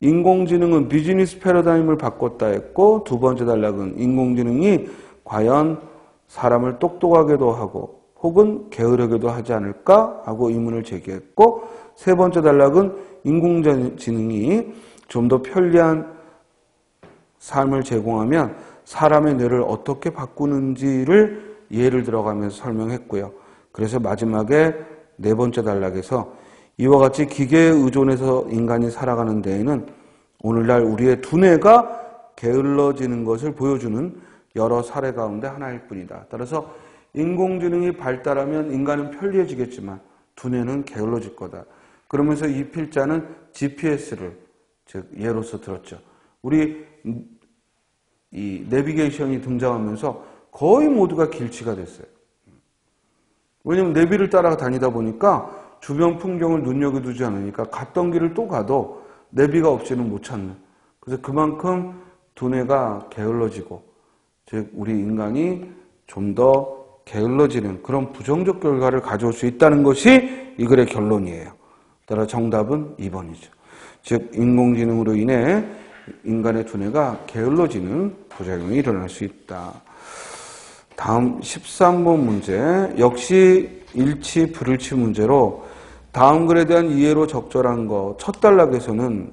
인공지능은 비즈니스 패러다임을 바꿨다 했고, 두 번째 단락은 인공지능이 과연 사람을 똑똑하게도 하고 혹은 게으르게도 하지 않을까 하고 의문을 제기했고, 세 번째 단락은 인공지능이 좀 더 편리한 삶을 제공하면 사람의 뇌를 어떻게 바꾸는지를 예를 들어가면서 설명했고요. 그래서 마지막에 네 번째 단락에서 이와 같이 기계에 의존해서 인간이 살아가는 데에는 오늘날 우리의 두뇌가 게을러지는 것을 보여주는 여러 사례 가운데 하나일 뿐이다. 따라서 인공지능이 발달하면 인간은 편리해지겠지만 두뇌는 게을러질 거다. 그러면서 이 필자는 GPS를 즉 예로서 들었죠. 우리 이 내비게이션이 등장하면서 거의 모두가 길치가 됐어요. 왜냐하면 내비를 따라 다니다 보니까 주변 풍경을 눈여겨두지 않으니까 갔던 길을 또 가도 내비가 없이는 못 찾는. 그래서 그만큼 두뇌가 게을러지고, 즉 우리 인간이 좀 더 게을러지는 그런 부정적 결과를 가져올 수 있다는 것이 이 글의 결론이에요. 따라 정답은 2번이죠. 즉 인공지능으로 인해 인간의 두뇌가 게을러지는 부작용이 일어날 수 있다. 다음 13번 문제, 역시 일치, 불일치 문제로 다음 글에 대한 이해로 적절한 거. 첫 단락에서는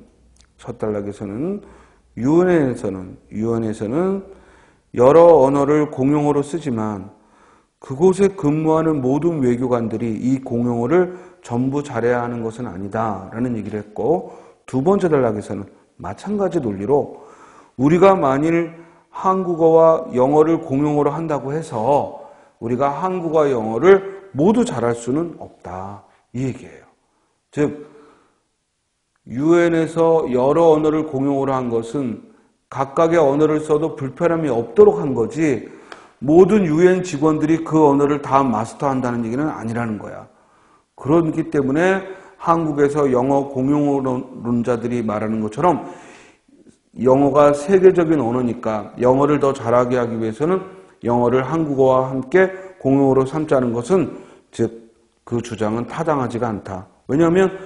유엔에서는 여러 언어를 공용어로 쓰지만 그곳에 근무하는 모든 외교관들이 이 공용어를 전부 잘해야 하는 것은 아니다라는 얘기를 했고, 두 번째 단락에서는 마찬가지 논리로 우리가 만일 한국어와 영어를 공용어로 한다고 해서 우리가 한국어와 영어를 모두 잘할 수는 없다. 이 얘기예요. 즉 유엔에서 여러 언어를 공용어로 한 것은 각각의 언어를 써도 불편함이 없도록 한 거지, 모든 유엔 직원들이 그 언어를 다 마스터한다는 얘기는 아니라는 거야. 그렇기 때문에 한국에서 영어 공용어론자들이 말하는 것처럼 영어가 세계적인 언어니까 영어를 더 잘하게 하기 위해서는 영어를 한국어와 함께 공용어로 삼자는 것은, 즉 그 주장은 타당하지가 않다. 왜냐하면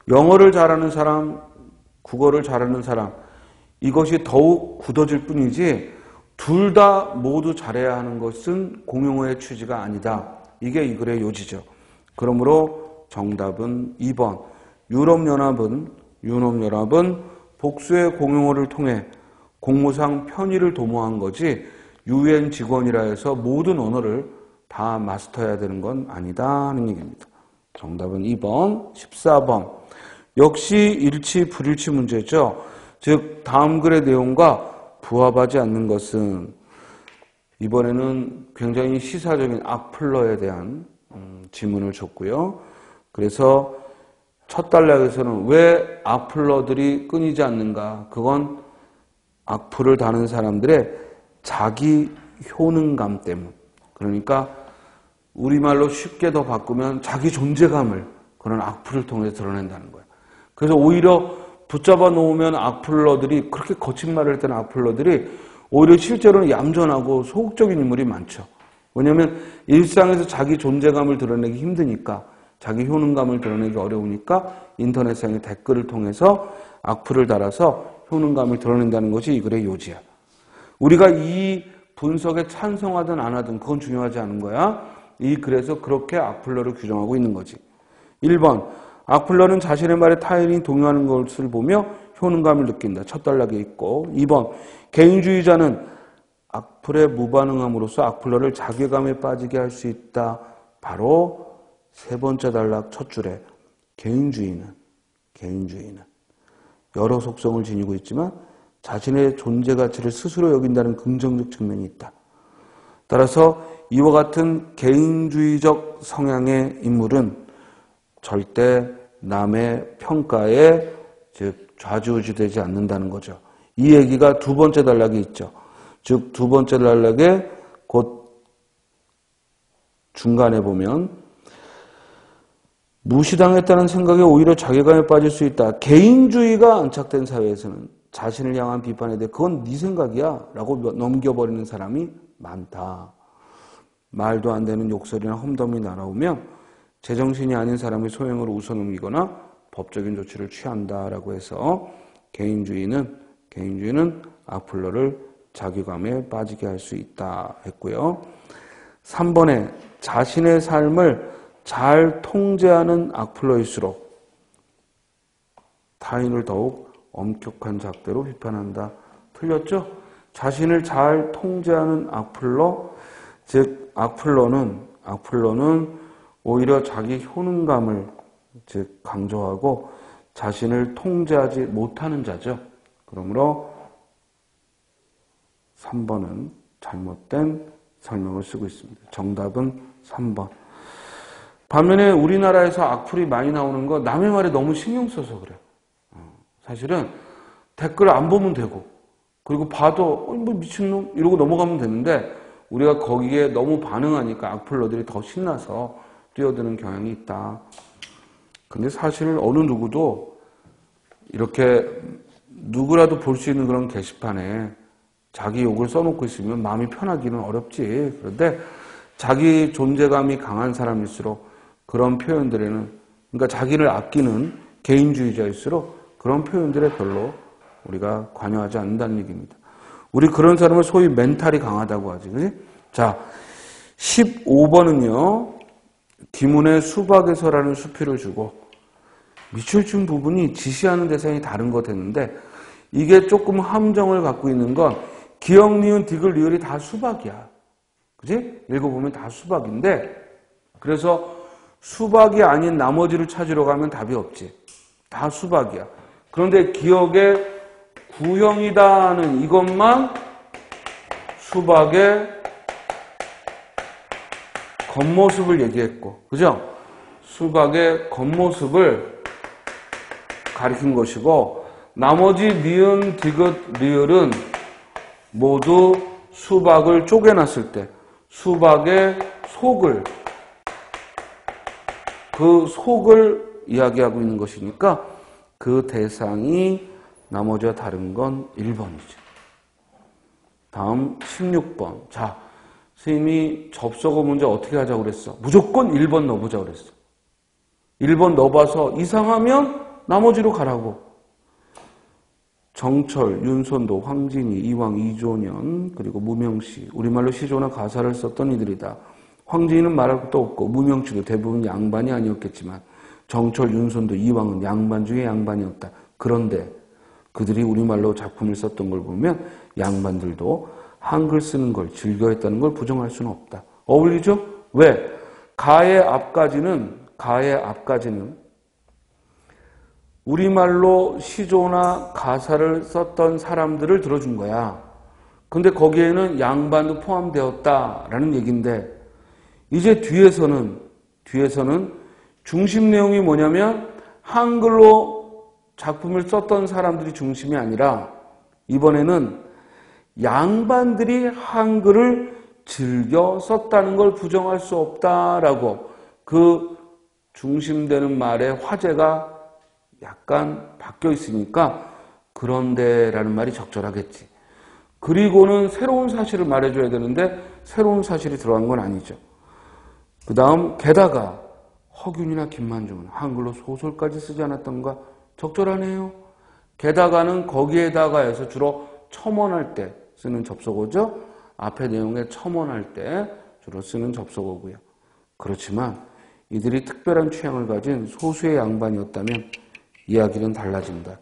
영어를 잘하는 사람, 국어를 잘하는 사람, 이것이 더욱 굳어질 뿐이지 둘 다 모두 잘해야 하는 것은 공용어의 취지가 아니다. 이게 이 글의 요지죠. 그러므로 정답은 2번. 유럽연합은 복수의 공용어를 통해 공무상 편의를 도모한 거지 유엔 직원이라 해서 모든 언어를 다 마스터해야 되는 건 아니다 하는 얘기입니다. 정답은 2번. 14번. 역시 일치, 불일치 문제죠. 즉 다음 글의 내용과 부합하지 않는 것은 이번에는 굉장히 시사적인 악플러에 대한 지문을 줬고요. 그래서 첫 단락에서는 왜 악플러들이 끊이지 않는가? 그건 악플을 다는 사람들의 자기 효능감 때문. 그러니까 우리말로 쉽게 더 바꾸면 자기 존재감을 그런 악플을 통해서 드러낸다는 거예요. 그래서 오히려 붙잡아 놓으면 악플러들이, 그렇게 거친 말을 했던 악플러들이 오히려 실제로는 얌전하고 소극적인 인물이 많죠. 왜냐하면 일상에서 자기 존재감을 드러내기 힘드니까, 자기 효능감을 드러내기 어려우니까 인터넷상의 댓글을 통해서 악플을 달아서 효능감을 드러낸다는 것이 이 글의 요지야. 우리가 이 분석에 찬성하든 안 하든 그건 중요하지 않은 거야. 이 글에서 그렇게 악플러를 규정하고 있는 거지. 1번, 악플러는 자신의 말에 타인이 동요하는 것을 보며 효능감을 느낀다. 첫 단락에 있고. 2번, 개인주의자는 악플에 무반응함으로써 악플러를 자괴감에 빠지게 할 수 있다. 바로 세 번째 단락 첫 줄에 개인주의는 여러 속성을 지니고 있지만 자신의 존재 가치를 스스로 여긴다는 긍정적 측면이 있다. 따라서 이와 같은 개인주의적 성향의 인물은 절대 남의 평가에 즉 좌지우지되지 않는다는 거죠. 이 얘기가 두 번째 단락에 있죠. 즉 두 번째 단락에 곧 중간에 보면 무시당했다는 생각에 오히려 자괴감에 빠질 수 있다. 개인주의가 안착된 사회에서는 자신을 향한 비판에 대해 그건 네 생각이야 라고 넘겨버리는 사람이 많다. 말도 안 되는 욕설이나 험담이 날아오면 제정신이 아닌 사람의 소행으로 웃어넘기거나 법적인 조치를 취한다라고 해서 개인주의는 악플러를 자괴감에 빠지게 할 수 있다 했고요. 3번에 자신의 삶을 잘 통제하는 악플러일수록 타인을 더욱 엄격한 잣대로 비판한다. 틀렸죠? 자신을 잘 통제하는 악플러, 즉 악플러는 오히려 자기 효능감을 즉 강조하고 자신을 통제하지 못하는 자죠. 그러므로 3번은 잘못된 설명을 쓰고 있습니다. 정답은 3번. 반면에 우리나라에서 악플이 많이 나오는 거 남의 말에 너무 신경 써서 그래. 사실은 댓글 안 보면 되고, 그리고 봐도 뭐 미친놈 이러고 넘어가면 되는데 우리가 거기에 너무 반응하니까 악플러들이 더 신나서 뛰어드는 경향이 있다. 근데 사실 어느 누구도 이렇게 누구라도 볼 수 있는 그런 게시판에 자기 욕을 써놓고 있으면 마음이 편하기는 어렵지. 그런데 자기 존재감이 강한 사람일수록 그런 표현들에는, 그러니까 자기를 아끼는 개인주의자일수록 그런 표현들에 별로 우리가 관여하지 않는다는 얘기입니다. 우리 그런 사람을 소위 멘탈이 강하다고 하지. 그지? 자, 15번은요. 기문에 수박에서라는 수필을 주고 밑줄 준 부분이 지시하는 대상이 다른 거 됐는데 이게 조금 함정을 갖고 있는 건 기역, 니은, 디귿, 리을이 다 수박이야. 그지? 읽어보면 다 수박인데 그래서 수박이 아닌 나머지를 찾으러 가면 답이 없지. 다 수박이야. 그런데 기역에 구형이다는 이것만 수박의 겉모습을 얘기했고, 그죠? 수박의 겉모습을 가리킨 것이고, 나머지 니은, 디귿, 리을은 모두 수박을 쪼개놨을 때 수박의 속을, 그 속을 이야기하고 있는 것이니까 그 대상이 나머지와 다른 건 1번이죠. 다음 16번. 자, 선생님이 접속어 문제 어떻게 하자고 그랬어? 무조건 1번 넣어보자고 그랬어. 1번 넣어봐서 이상하면 나머지로 가라고. 정철, 윤선도, 황진이, 이왕, 이조년, 그리고 무명씨. 우리말로 시조나 가사를 썼던 이들이다. 황진이는 말할 것도 없고 무명씨도 대부분 양반이 아니었겠지만 정철, 윤선도, 이왕은 양반 중에 양반이었다. 그런데 그들이 우리말로 작품을 썼던 걸 보면 양반들도 한글 쓰는 걸 즐겨했다는 걸 부정할 수는 없다. 어울리죠? 왜? 가의 앞까지는 우리말로 시조나 가사를 썼던 사람들을 들어준 거야. 근데 거기에는 양반도 포함되었다라는 얘기인데, 이제 뒤에서는 중심 내용이 뭐냐면 한글로 작품을 썼던 사람들이 중심이 아니라 이번에는 양반들이 한글을 즐겨 썼다는 걸 부정할 수 없다라고, 그 중심되는 말의 화제가 약간 바뀌어 있으니까 그런데라는 말이 적절하겠지. 그리고는 새로운 사실을 말해줘야 되는데 새로운 사실이 들어간 건 아니죠. 그 다음, 게다가 허균이나 김만중은 한글로 소설까지 쓰지 않았던가? 적절하네요. 게다가는 거기에다가 해서 주로 첨언할 때 쓰는 접속어죠. 앞에 내용에 첨언할 때 주로 쓰는 접속어고요. 그렇지만 이들이 특별한 취향을 가진 소수의 양반이었다면 이야기는 달라진다.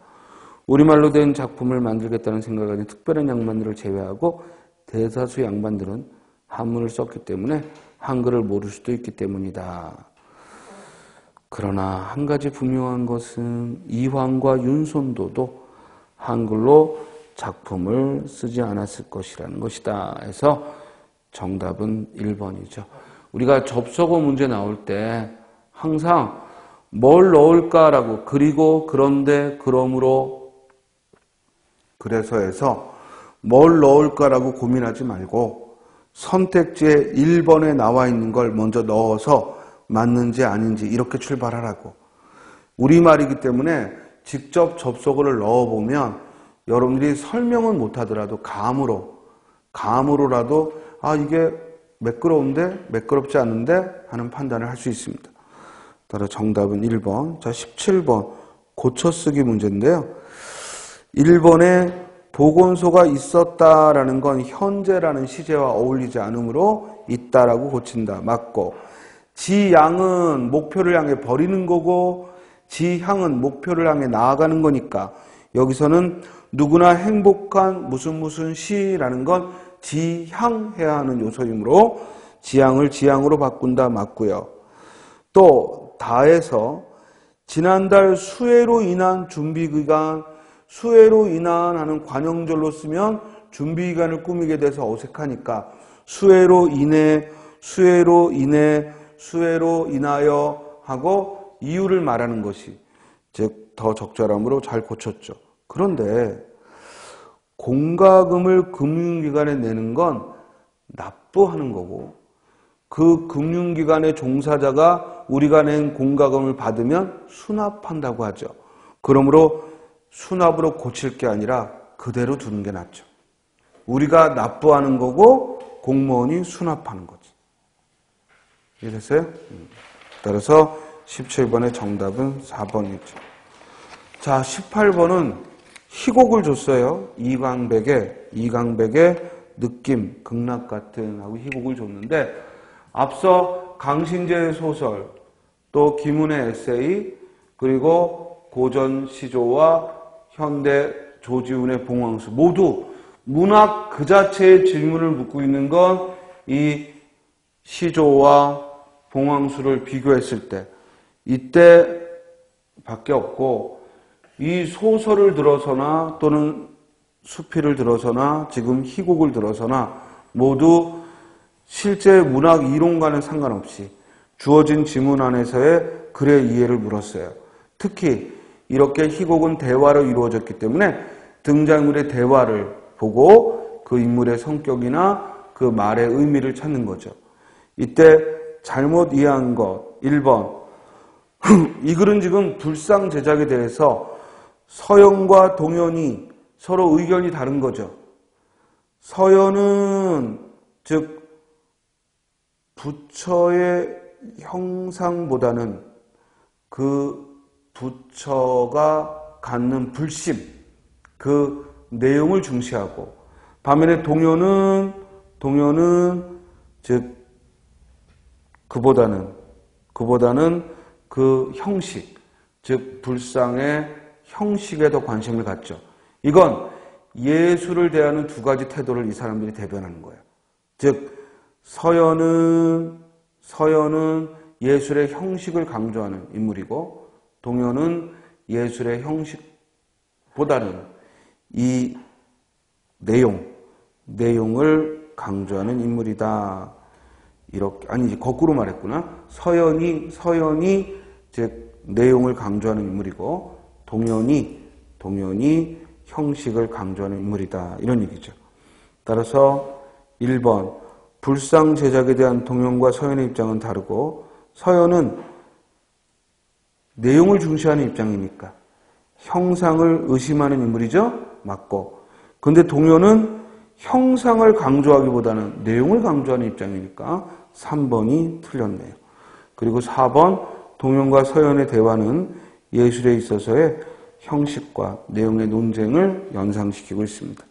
우리말로 된 작품을 만들겠다는 생각을 가진 특별한 양반들을 제외하고 대다수 양반들은 한문을 썼기 때문에 한글을 모를 수도 있기 때문이다. 그러나 한 가지 분명한 것은 이황과 윤손도도 한글로 작품을 쓰지 않았을 것이라는 것이다. 해서 정답은 1번이죠. 우리가 접속어 문제 나올 때 항상 뭘 넣을까라고, 그리고, 그런데, 그러므로, 그래서 해서 뭘 넣을까라고 고민하지 말고 선택지에 1번에 나와 있는 걸 먼저 넣어서 맞는지 아닌지 이렇게 출발하라고. 우리말이기 때문에 직접 접속어를 넣어보면 여러분들이 설명은 못하더라도 감으로라도 이게 매끄러운데 매끄럽지 않은데 하는 판단을 할 수 있습니다. 따라 정답은 1번. 자, 17번 고쳐쓰기 문제인데요. 1번에 보건소가 있었다라는 건 현재라는 시제와 어울리지 않으므로 있다라고 고친다. 맞고, 지양은 목표를 향해 버리는 거고 지향은 목표를 향해 나아가는 거니까 여기서는 누구나 행복한 무슨 시라는 건 지향해야 하는 요소이므로 지향을 지향으로 바꾼다. 맞고요. 또 다에서 지난달 수해로 인한 준비기간, 수해로 인한 하는 관형절로 쓰면 준비기간을 꾸미게 돼서 어색하니까 수해로 인하여 하고 이유를 말하는 것이 즉 더 적절함으로 잘 고쳤죠. 그런데 공과금을 금융기관에 내는 건 납부하는 거고, 그 금융기관의 종사자가 우리가 낸 공과금을 받으면 수납한다고 하죠. 그러므로 수납으로 고칠 게 아니라 그대로 두는 게 낫죠. 우리가 납부하는 거고 공무원이 수납하는 거지. 이해됐어요? 따라서 17번의 정답은 4번이죠. 자, 18번은 희곡을 줬어요. 이강백의 느낌, 극락 같은 하고 희곡을 줬는데, 앞서 강신재의 소설, 또 김훈의 에세이, 그리고 고전 시조와 현대 조지훈의 봉황수, 모두 문학 그 자체의 질문을 묻고 있는 건 이 시조와 봉황수를 비교했을 때 이때 밖에 없고, 이 소설을 들어서나 또는 수필을 들어서나 지금 희곡을 들어서나 모두 실제 문학 이론과는 상관없이 주어진 지문 안에서의 글의 이해를 물었어요. 특히 이렇게 희곡은 대화로 이루어졌기 때문에 등장인물의 대화를 보고 그 인물의 성격이나 그 말의 의미를 찾는 거죠. 이때 잘못 이해한 것 1번, 이 글은 지금 불상 제작에 대해서 서연과 동연이 서로 의견이 다른 거죠. 서연은 즉 부처의 형상보다는 그 부처가 갖는 불심, 그 내용을 중시하고, 반면에 동연은 즉 그보다는 그 형식, 즉 불상의 형식에 더 관심을 갖죠. 이건 예술을 대하는 두 가지 태도를 이 사람들이 대변하는 거예요. 즉 서연은 예술의 형식을 강조하는 인물이고, 동연은 예술의 형식보다는 이 내용을 강조하는 인물이다. 이렇게, 아니, 거꾸로 말했구나. 서연이 즉 내용을 강조하는 인물이고, 동연이 형식을 강조하는 인물이다. 이런 얘기죠. 따라서 1번, 불상 제작에 대한 동연과 서연의 입장은 다르고, 서연은 내용을 중시하는 입장이니까 형상을 의심하는 인물이죠. 맞고. 근데 동연은 형상을 강조하기보다는 내용을 강조하는 입장이니까 3번이 틀렸네요. 그리고 4번, 동연과 서연의 대화는 예술에 있어서의 형식과 내용의 논쟁을 연상시키고 있습니다.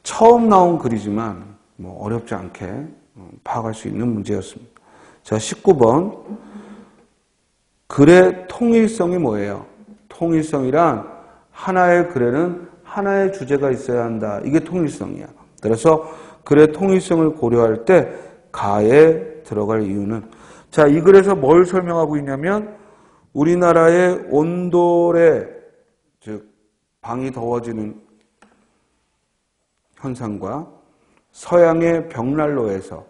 처음 나온 글이지만 어렵지 않게 파악할 수 있는 문제였습니다. 자, 19번. 글의 통일성이 뭐예요? 통일성이란 하나의 글에는 하나의 주제가 있어야 한다. 이게 통일성이야. 그래서 글의 통일성을 고려할 때 가에 들어갈 이유는, 자, 이 글에서 뭘 설명하고 있냐면 우리나라의 온돌의, 즉 방이 더워지는 현상과 서양의 벽난로에서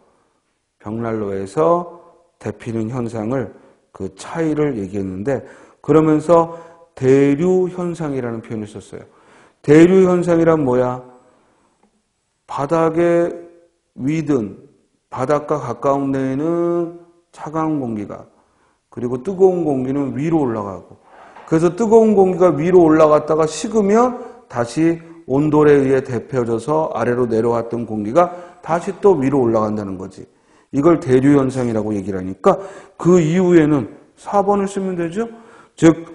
데피는 현상을, 그 차이를 얘기했는데, 그러면서 대류현상이라는 표현을 썼어요. 대류현상이란 뭐야? 바닥에 위든 바닥과 가까운 데에는 차가운 공기가, 그리고 뜨거운 공기는 위로 올라가고, 그래서 뜨거운 공기가 위로 올라갔다가 식으면 다시 온돌에 의해 데펴져서 아래로 내려왔던 공기가 다시 또 위로 올라간다는 거지. 이걸 대류현상이라고 얘기를 하니까 그 이후에는 4번을 쓰면 되죠. 즉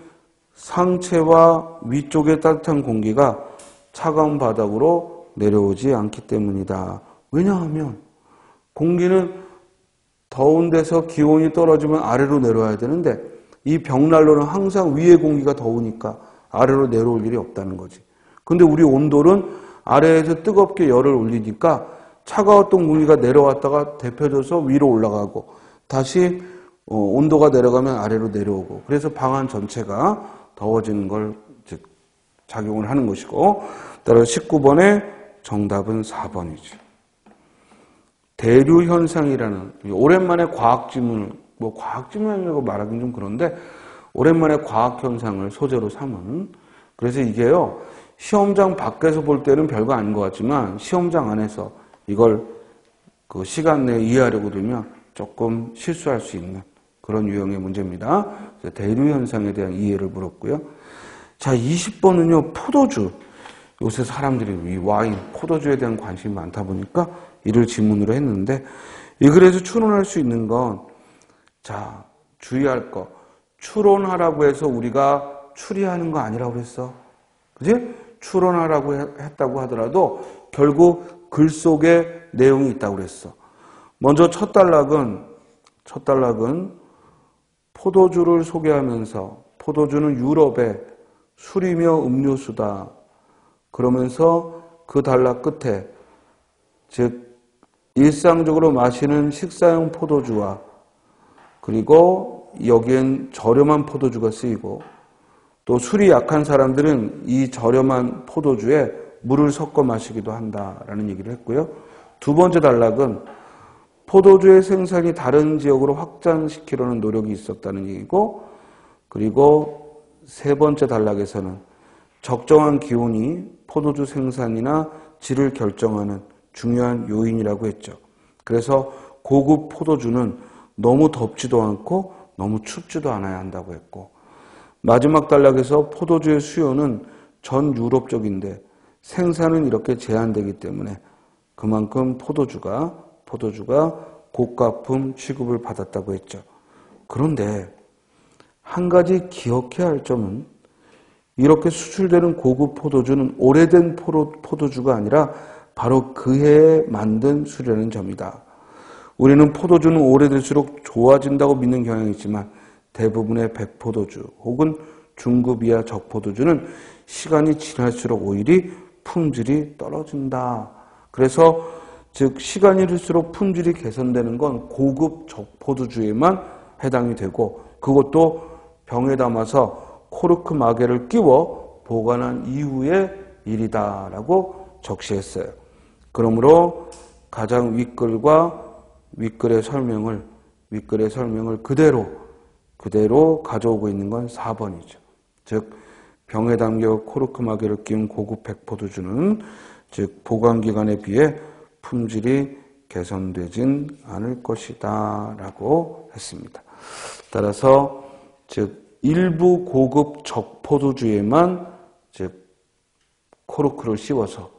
상체와 위쪽의 따뜻한 공기가 차가운 바닥으로 내려오지 않기 때문이다. 왜냐하면 공기는 더운 데서 기온이 떨어지면 아래로 내려와야 되는데 이 벽난로는 항상 위에 공기가 더우니까 아래로 내려올 일이 없다는 거지. 근데 우리 온돌은 아래에서 뜨겁게 열을 올리니까 차가웠던 공기가 내려왔다가 데펴져서 위로 올라가고 다시 온도가 내려가면 아래로 내려오고, 그래서 방 안 전체가 더워지는 걸 즉 작용을 하는 것이고, 따라서 19번의 정답은 4번이죠. 대류현상이라는, 오랜만에 과학지문을, 과학지문이라고 말하기는 좀 그런데 오랜만에 과학현상을 소재로 삼은, 그래서 이게요 시험장 밖에서 볼 때는 별거 아닌 것 같지만 시험장 안에서 이걸 그 시간 내에 이해하려고 들면 조금 실수할 수 있는 그런 유형의 문제입니다. 대류현상에 대한 이해를 물었고요. 자, 20번은요, 포도주. 요새 사람들이 이 와인, 포도주에 대한 관심이 많다 보니까 이를 지문으로 했는데, 이 글에서 추론할 수 있는 건, 자, 주의할 거. 추론하라고 해서 우리가 추리하는 거 아니라고 했어. 그지? 추론하라고 했다고 하더라도 결국 글 속에 내용이 있다고 그랬어. 먼저 첫 단락은 포도주를 소개하면서 포도주는 유럽의 술이며 음료수다. 그러면서 그 단락 끝에 즉 일상적으로 마시는 식사용 포도주와 그리고 여기엔 저렴한 포도주가 쓰이고 또 술이 약한 사람들은 이 저렴한 포도주에 물을 섞어 마시기도 한다라는 얘기를 했고요. 두 번째 단락은 포도주의 생산이 다른 지역으로 확장시키려는 노력이 있었다는 얘기고, 그리고 세 번째 단락에서는 적정한 기온이 포도주 생산이나 질을 결정하는 중요한 요인이라고 했죠. 그래서 고급 포도주는 너무 덥지도 않고 너무 춥지도 않아야 한다고 했고, 마지막 단락에서 포도주의 수요는 전 유럽적인데 생산은 이렇게 제한되기 때문에 그만큼 포도주가 고가품 취급을 받았다고 했죠. 그런데 한 가지 기억해야 할 점은 이렇게 수출되는 고급 포도주는 오래된 포도주가 아니라 바로 그 해에 만든 술이라는 점이다. 우리는 포도주는 오래될수록 좋아진다고 믿는 경향이 있지만 대부분의 백포도주 혹은 중급 이하 적포도주는 시간이 지날수록 오히려 품질이 떨어진다. 그래서 즉 시간이 흐를수록 품질이 개선되는 건 고급 적포도주에만 해당이 되고, 그것도 병에 담아서 코르크 마개를 끼워 보관한 이후의 일이다라고 적시했어요. 그러므로 가장 윗글과 윗글의 설명을 그대로 가져오고 있는 건 4번이죠. 즉 병에 담겨 코르크 마개를 끼운 고급 백포도주는 즉 보관기간에 비해 품질이 개선되진 않을 것이다 라고 했습니다. 따라서 즉 일부 고급 적포도주에만 즉 코르크를 씌워서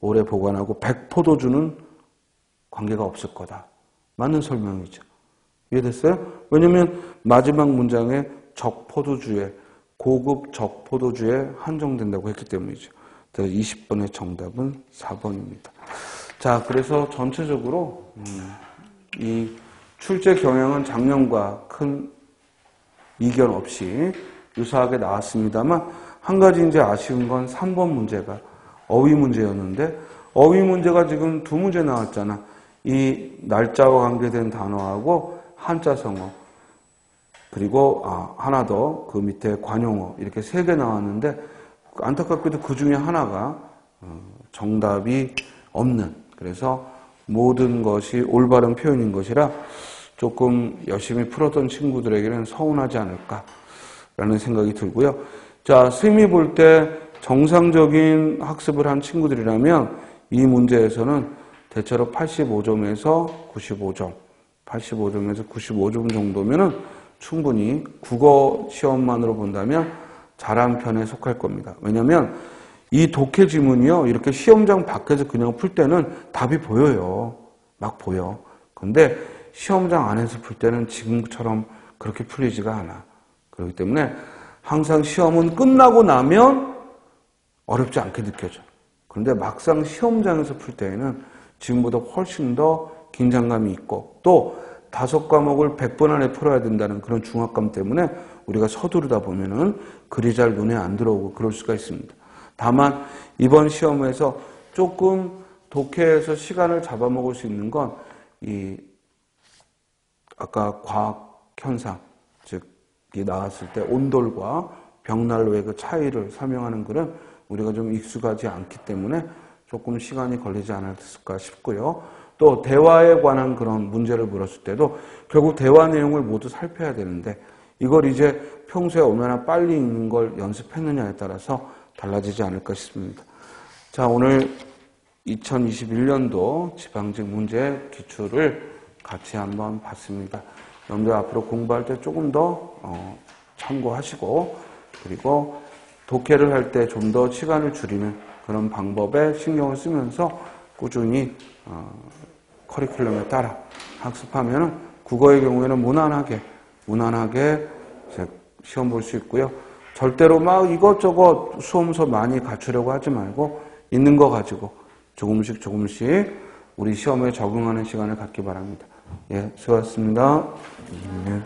오래 보관하고 백포도주는 관계가 없을 거다. 맞는 설명이죠. 이해됐어요? 왜냐면 마지막 문장에 고급 적포도주에 한정된다고 했기 때문이죠. 그래서 20번의 정답은 4번입니다. 자, 그래서 전체적으로 이 출제 경향은 작년과 큰 이견 없이 유사하게 나왔습니다만 한 가지 이제 아쉬운 건 3번 문제가 어휘 문제였는데 어휘 문제가 지금 2문제 나왔잖아. 이 날짜와 관계된 단어하고 한자 성어 그리고 하나 더 그 밑에 관용어 이렇게 3개 나왔는데 안타깝게도 그 중에 하나가 정답이 없는 그래서 모든 것이 올바른 표현인 것이라 조금 열심히 풀었던 친구들에게는 서운하지 않을까라는 생각이 들고요. 자, 스님이 볼 때 정상적인 학습을 한 친구들이라면 이 문제에서는 대체로 85점에서 95점, 85점에서 95점 정도면은 충분히 국어 시험만으로 본다면 잘한 편에 속할 겁니다. 왜냐하면 이 독해 지문이요, 이렇게 시험장 밖에서 그냥 풀 때는 답이 보여요. 막 보여. 근데 시험장 안에서 풀 때는 지금처럼 그렇게 풀리지가 않아. 그렇기 때문에 항상 시험은 끝나고 나면 어렵지 않게 느껴져. 그런데 막상 시험장에서 풀 때에는 지금보다 훨씬 더 긴장감이 있고 또 5과목을 100번 안에 풀어야 된다는 그런 중압감 때문에 우리가 서두르다 보면은 글이 잘 눈에 안 들어오고 그럴 수가 있습니다. 다만 이번 시험에서 조금 독해에서 시간을 잡아먹을 수 있는 건 이 아까 과학 현상 즉 나왔을 때 온돌과 벽난로의 그 차이를 설명하는 글은 우리가 좀 익숙하지 않기 때문에 조금 시간이 걸리지 않았을까 싶고요. 또 대화에 관한 그런 문제를 물었을 때도 결국 대화 내용을 모두 살펴야 되는데 이걸 이제 평소에 얼마나 빨리 읽는 걸 연습했느냐에 따라서 달라지지 않을까 싶습니다. 자, 오늘 2021년도 지방직 문제 기출을 같이 한번 봤습니다. 여러분들 앞으로 공부할 때 조금 더 참고하시고 그리고 독해를 할 때 좀 더 시간을 줄이는 그런 방법에 신경을 쓰면서 꾸준히 커리큘럼에 따라 학습하면 국어의 경우에는 무난하게 시험 볼 수 있고요. 절대로 막 이것저것 수험서 많이 갖추려고 하지 말고 있는 거 가지고 조금씩 우리 시험에 적응하는 시간을 갖기 바랍니다. 예, 수고하셨습니다. 예.